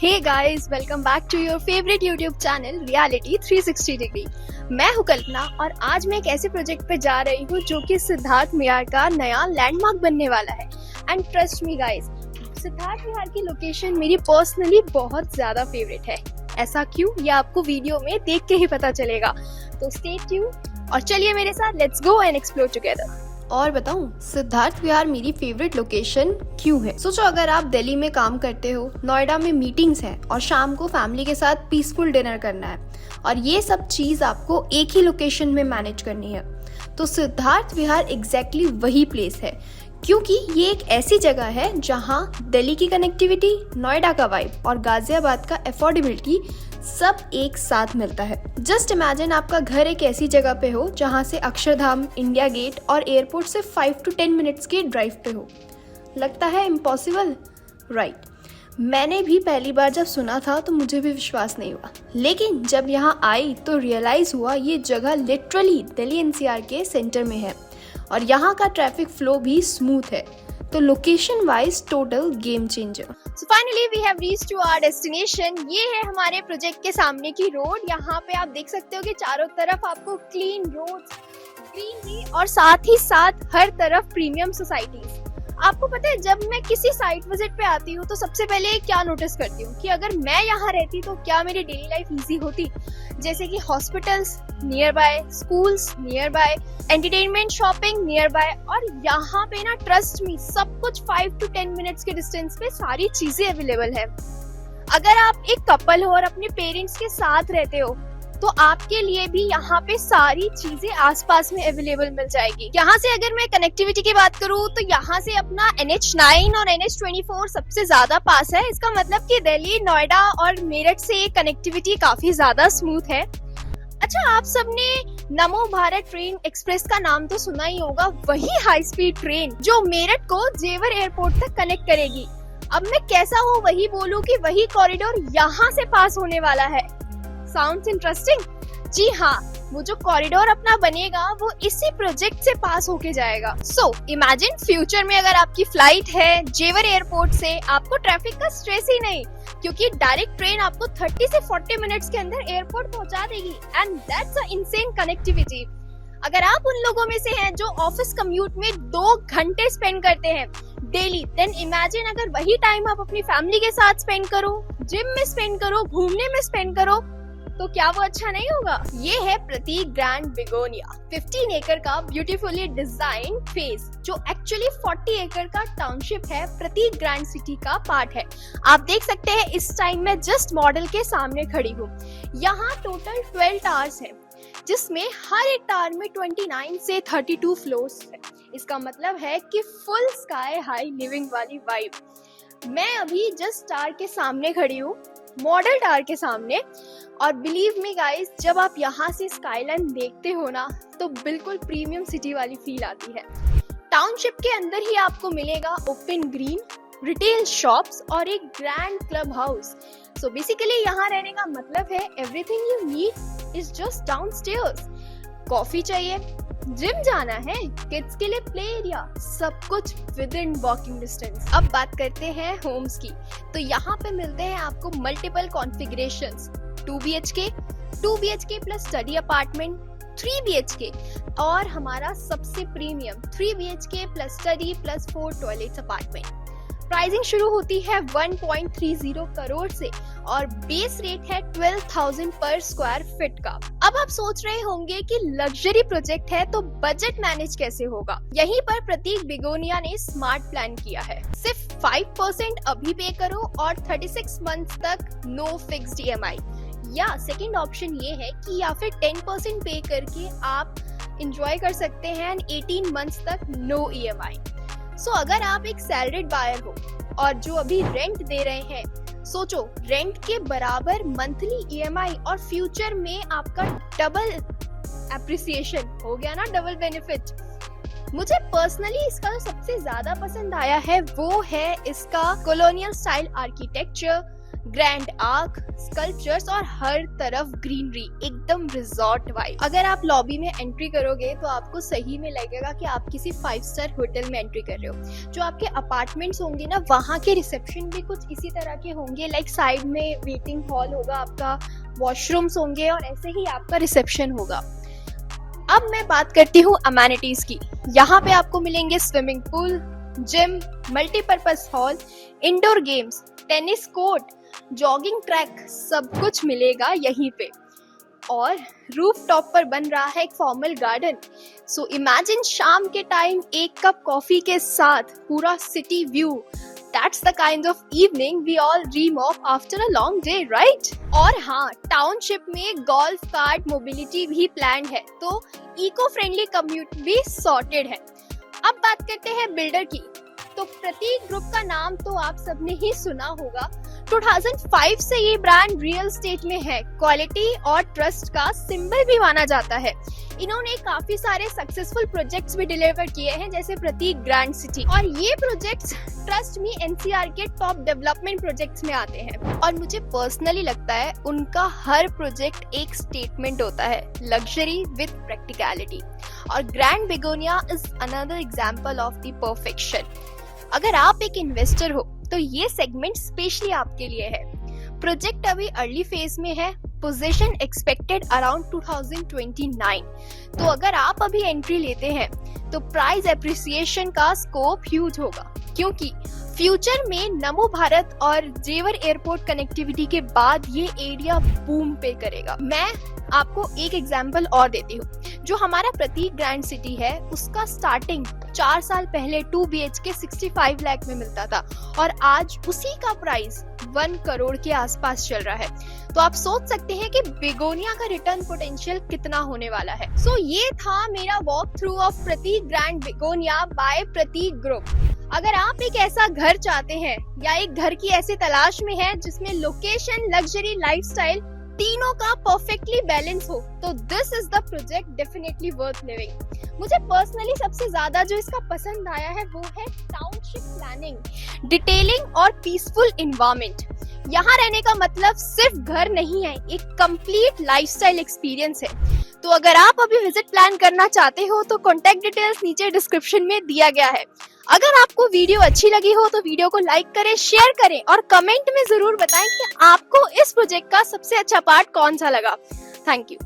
Hey guys, welcome back to your favourite YouTube channel reality 360 degree. मैं हूं कल्पना और आज मैं एक ऐसे प्रोजेक्ट पे जा रही हूं जो कि सिद्धार्थ विहार का नया लैंडमार्क बनने वाला है। And trust me guys, Siddharth Vihar की लोकेशन मेरी पर्सनली बहुत ज्यादा फेवरेट है। ऐसा क्यों, ये आपको वीडियो में देख के ही पता चलेगा। तो स्टे ट्यून्ड और चलिए मेरे साथ, let's go and explore together. और बताऊं, सिद्धार्थ विहार मेरी फेवरेट लोकेशन क्यों है। सोचो, अगर आप दिल्ली में काम करते हो, नोएडा में मीटिंग्स है और शाम को फैमिली के साथ पीसफुल डिनर करना है और ये सब चीज आपको एक ही लोकेशन में मैनेज करनी है, तो सिद्धार्थ विहार एग्जैक्टली वही प्लेस है। क्योंकि ये एक ऐसी जगह है जहां दिल्ली की कनेक्टिविटी, नोएडा का वाइब और गाजियाबाद का अफोर्डेबिलिटी सब एक साथ मिलता है। जस्ट इमेजिन, आपका घर एक ऐसी जगह पे हो जहां से अक्षरधाम, इंडिया गेट और एयरपोर्ट से 5 to 10 मिनट्स के ड्राइव पे हो। लगता है इम्पॉसिबल, राइट। मैंने भी पहली बार जब सुना था तो मुझे भी विश्वास नहीं हुआ, लेकिन जब यहाँ आई तो रियलाइज हुआ ये जगह लिटरली दिल्ली एनसीआर के सेंटर में है और यहाँ का ट्रैफिक फ्लो भी स्मूथ है। तो location wise total game changer. So finally we have reached to our destination. ये है हमारे प्रोजेक्ट के सामने की रोड। यहाँ पे आप देख सकते हो कि चारों तरफ आपको क्लीन रोड्स, ग्रीनरी और साथ ही साथ हर तरफ प्रीमियम सोसाइटीज। आपको पता है, जब मैं किसी साइट विजिट पे आती हूँ तो सबसे पहले क्या नोटिस करती हूँ कि अगर मैं यहाँ रहती तो क्या मेरी डेली लाइफ इजी होती। जैसे कि hospitals near by, schools near by, entertainment, shopping near by, और यहाँ पे ना ट्रस्ट मी, सब कुछ 5 to 10 मिनट्स के डिस्टेंस पे सारी चीजें अवेलेबल है। अगर आप एक कपल हो और अपने पेरेंट्स के साथ रहते हो तो आपके लिए भी यहाँ पे सारी चीजें आसपास में अवेलेबल मिल जाएगी। यहाँ से अगर मैं कनेक्टिविटी की बात करूँ तो यहाँ से अपना NH9 और NH24 सबसे ज्यादा पास है। इसका मतलब कि दिल्ली, नोएडा और मेरठ से कनेक्टिविटी काफी ज्यादा स्मूथ है। अच्छा, आप सबने नमो भारत ट्रेन एक्सप्रेस का नाम तो सुना ही होगा। वही हाई स्पीड ट्रेन जो मेरठ को जेवर एयरपोर्ट तक कनेक्ट करेगी। अब मैं कैसा हो वही बोलूं कि वही कॉरिडोर यहाँ से पास होने वाला है। Sounds interesting? जी हाँ, वो जो कॉरिडोर अपना बनेगा वो इसी प्रोजेक्ट से पास होके जाएगा। सो इमेजिन, फ्यूचर में अगर आपकी फ्लाइट है जेवर एयरपोर्ट से, आपको ट्रैफिक का स्ट्रेस ही नहीं, क्योंकि डायरेक्ट ट्रेन आपको 30 से 40 मिनट्स के अंदर एयरपोर्ट पहुंचा देगी। And that's a insane connectivity. अगर आप उन लोगों में से हैं जो ऑफिस कम्यूट में 2 घंटे स्पेंड करते हैं डेली, देन इमेजिन अगर वही टाइम आप अपनी फैमिली के साथ स्पेंड करो, जिम में स्पेंड करो, घूमने में स्पेंड करो, तो क्या वो अच्छा नहीं होगा। ये है प्रतीक ग्रैंड बिगोनिया, 15 एकड़ का ब्यूटीफुली डिजाइन फेज, जो एक्चुअली 40 एकड़ का टाउनशिप है, प्रतीक ग्रैंड सिटी का पार्ट है। आप देख सकते हैं इस टाइम मैं जस्ट मॉडल के सामने खड़ी हूँ। यहाँ टोटल 12 टावर्स है, जिसमें हर एक टावर में 29 से 32 फ्लोर्स है। इसका मतलब है कि फुल स्काई हाई लिविंग वाली वाइब। मैं अभी जस्ट टावर के सामने खड़ी हूँ, मॉडल टावर के सामने, और बिलीव मी गाइस, जब आप यहाँ से स्काईलाइन देखते हो ना तो बिल्कुल प्रीमियम सिटी वाली फील आती है। टाउनशिप के अंदर ही आपको मिलेगा ओपन ग्रीन, रिटेल शॉप्स और एक grand club house. So basically यहाँ रहने का मतलब है everything you need is just downstairs. Coffee चाहिए, जिम जाना है, किड्स के लिए प्ले एरिया, सब कुछ विद इन वॉकिंग डिस्टेंस। अब बात करते हैं होम्स की, तो यहाँ पे मिलते हैं आपको multiple configurations, 2 BHK, 2 BHK plus study apartment, 3 BHK और हमारा सबसे premium 3 BHK plus study plus 4 toilets apartment. Pricing शुरू होती है 1.30 करोड़ से और बेस रेट है 12,000 पर स्क्वायर फीट का। अब आप सोच रहे होंगे कि लग्जरी प्रोजेक्ट है तो बजट मैनेज कैसे होगा। यहीं पर प्रतीक बिगोनिया ने स्मार्ट प्लान किया है। सिर्फ 5% अभी पे करो और 36 मंथ्स तक नो फिक्स्ड EMI, या सेकेंड ऑप्शन ये है कि या फिर 10% पे करके आप इंजॉय कर सकते हैं 18 मंथ्स तक नो EMI। सो अगर आप एक सैलरीड बायर हो और जो अभी रेंट दे रहे हैं, सोचो रेंट के बराबर मंथली EMI और फ्यूचर में आपका डबल एप्रिसिएशन हो गया ना, डबल बेनिफिट। मुझे पर्सनली इसका सबसे ज्यादा पसंद आया है वो है इसका colonial style architecture, grand arc, sculptures और हर तरफ ग्रीनरी, एकदम रिजॉर्ट वाइब। अगर आप लॉबी में एंट्री करोगे तो आपको सही में लगेगा कि आप किसी 5 स्टार होटल में एंट्री कर रहे हो। जो आपके अपार्टमेंट्स होंगे ना, वहाँ के रिसेप्शन भी कुछ इसी तरह के होंगे। लाइक साइड में वेटिंग हॉल होगा आपका, वॉशरूम्स होंगे और ऐसे ही आपका रिसेप्शन होगा। अब मैं बात करती हूँ अमेनिटीज की। यहाँ पे आपको मिलेंगे swimming pool, gym, multipurpose hall, indoor games, tennis court, jogging track, सब कुछ मिलेगा यहीं पे। और रूफ टॉप पर बन रहा है एक फॉर्मल गार्डन। सो इमेजिन शाम के टाइम एक कप कॉफी के साथ पूरा city view. That's the kind of evening we all dream of after a long day, right? और हाँ, टाउनशिप में गोल्फ कार्ट मोबिलिटी भी प्लान है, तो इको फ्रेंडली कम्यूट भी सॉर्टेड है। अब बात करते हैं बिल्डर की। तो प्रतीक ग्रुप का नाम तो आप सबने ही सुना होगा। 2005 से ये ब्रांड रियल एस्टेट में है, क्वालिटी और ट्रस्ट का सिंबल भी माना जाता है। इन्होंने काफी सारे सक्सेसफुल प्रोजेक्ट्स भी डिलीवर किए हैं, जैसे प्रतीक ग्रैंड सिटी, और ये प्रोजेक्ट्स ट्रस्ट मी एनसीआर के टॉप डेवलपमेंट प्रोजेक्ट्स में आते हैं। और मुझे पर्सनली लगता है उनका हर प्रोजेक्ट एक स्टेटमेंट होता है, लग्जरी विद प्रैक्टिकलिटी। और grand begonia is another example of the perfection. अगर आप एक इन्वेस्टर हो तो ये सेगमेंट स्पेशली आपके लिए है। प्रोजेक्ट अभी अर्ली फेज में है, पोजीशन एक्सपेक्टेड अराउंड 2029। तो अगर आप अभी एंट्री लेते हैं तो प्राइस एप्रिसिएशन का स्कोप ह्यूज होगा, क्योंकि फ्यूचर में नमो भारत और जेवर एयरपोर्ट कनेक्टिविटी के बाद ये एरिया बूम पे करेगा। मैं आपको एक एग्जांपल और देती हूँ। जो हमारा प्रतीक ग्रैंड सिटी है, उसका स्टार्टिंग 4 साल पहले 2 BHK 65 लाख में मिलता था और आज उसी का प्राइस 1 करोड़ के आसपास चल रहा है। तो आप सोच सकते हैं कि बिगोनिया का रिटर्न पोटेंशियल कितना होने वाला है। सो ये था मेरा walk through of Prateek grand begonia by Prateek group. अगर आप एक ऐसा घर चाहते हैं या एक घर की ऐसी तलाश में है जिसमें लोकेशन, लग्जरी, लाइफस्टाइल तीनों का परफेक्टली बैलेंस हो, तो this is the project definitely worth living. मुझे पर्सनली सबसे ज्यादा जो इसका पसंद आया है वो है टाउनशिप प्लानिंग, डिटेलिंग और पीसफुल एनवायरनमेंट। यहाँ रहने का मतलब सिर्फ घर नहीं है, एक कंप्लीट लाइफस्टाइल एक्सपीरियंस है। तो अगर आप अभी विजिट प्लान करना चाहते हो तो कॉन्टेक्ट डिटेल्स नीचे डिस्क्रिप्शन में दिया गया है। अगर आपको वीडियो अच्छी लगी हो तो वीडियो को लाइक करें, शेयर करें और कमेंट में जरूर बताएं कि आपको इस प्रोजेक्ट का सबसे अच्छा पार्ट कौन सा लगा। Thank you.